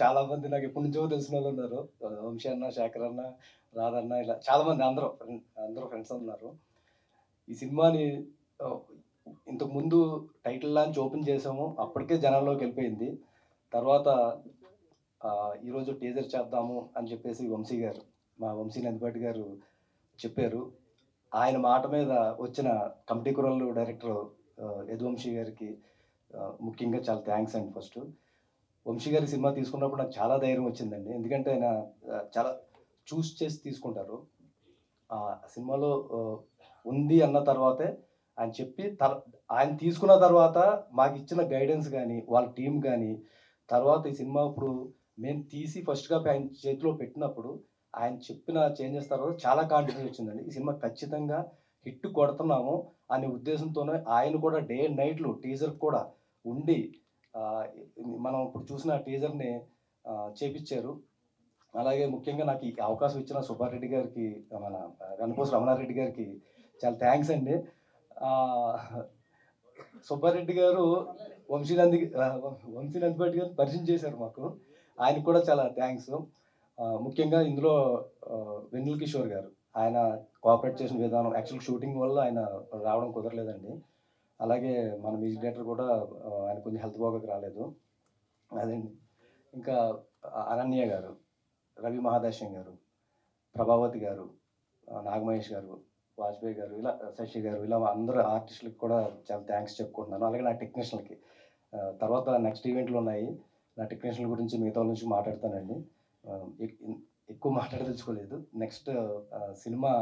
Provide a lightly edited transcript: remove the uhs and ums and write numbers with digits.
చాలా మంది నాకు ఎప్పటి నుంచో తెలిసిన వాళ్ళు ఉన్నారు. వంశీ అన్న, శేఖర్ అన్న, రాధన్న ఇలా చాలా మంది అందరూ ఫ్రెండ్స్ ఉన్నారు. ఈ సినిమాని ఆహ్, ఇంతకుముందు టైటిల్ లాంచ్ ఓపెన్ చేసాము. అప్పటికే జనాల్లోకెళ్ళిపోయింది. తర్వాత ఈరోజు టీజర్ చేద్దాము అని చెప్పేసి మా వంశీ నందిపాటి గారు చెప్పారు. ఆయన మాట మీద వచ్చిన 'కమిటీ కుర్రాళ్ళు' డైరెక్టర్ యదువంశీ గారికి ముఖ్యంగా చాలా థాంక్స్ అండి ఫస్టు. వంశీ గారి సినిమా తీసుకున్నప్పుడు నాకు చాలా ధైర్యం వచ్చిందండి. ఎందుకంటే ఆయన చాలా చేసి తీసుకుంటారు. ఆ సినిమాలో ఉంది అన్న తర్వాతే ఆయన చెప్పి ఆయన తీసుకున్న తర్వాత మాకిచ్చిన గైడెన్స్ గాని, వాళ్ళ టీమ్ గాని, తర్వాత ఈ సినిమా ఇప్పుడు మేము తీసి ఫస్ట్ కాపీ ఆయన చేతిలో పెట్టినప్పుడు, ఆయన చెప్పిన చేంజెస్ తర్వాత చాలా కాన్ఫిడెన్స్ వచ్చిందండి. ఈ సినిమా ఖచ్చితంగా హిట్ కొడుతున్నాము అనే ఉద్దేశంతోనే ఆయన కూడా డే అండ్ నైట్‌లు టీజర్‌కి కూడా ఉండి ఆహ్, మనం ఇప్పుడు చూసిన టీజర్‌ని చేపిచ్చారు. అలాగే ముఖ్యంగా నాకు ఈ అవకాశం ఇచ్చిన సుబ్బారెడ్డి గారికి, మన వెన్నపూస రమణారెడ్డి గారికి చాలా థాంక్స్ అండి. ఆహ్, సుబ్బారెడ్డి గారు వంశీ నందిపాటి గారిని పరిచయం చేశారు మాకు. ఆయనకి కూడా చాలా థాంక్స్. ముఖ్యంగా ఇందులో వెన్నెల కిషోర్ గారు. ఆయన కోఆపరేట్ చేసిన విధానం యాక్చువల్ షూటింగ్ వల్ల ఆయన రావడం కుదరలేదండి. అలాగే మన మ్యూజిక్ డైరెక్టర్ కూడా ఆయనకు కొంచెం హెల్త్ బాగోక రాలేదు. అదండి. ఇంకా అనన్య గారు, రవి మహాదాశ్యం గారు, ప్రభావతి గారు, నాగమహేష్ గారు, వాజ్పేయి గారు, ఇలా శశి గారు, ఇలా అందరు ఆర్టిస్టులకి కూడా చాలా థాంక్స్ చెప్పుకుంటున్నాను. అలాగే నా టెక్నీషియన్‌లకి. తర్వాత నెక్స్ట్ ఈవెంట్లున్నాయి. నా టెక్నీషియన్‌ల గురించి మిగతా వాళ్ళ నుంచి మాట్లాడతానండి. ఆహ్, ఎక్ ఎక్కువ మాట్లాడదలుచుకోలేదు. Next cinema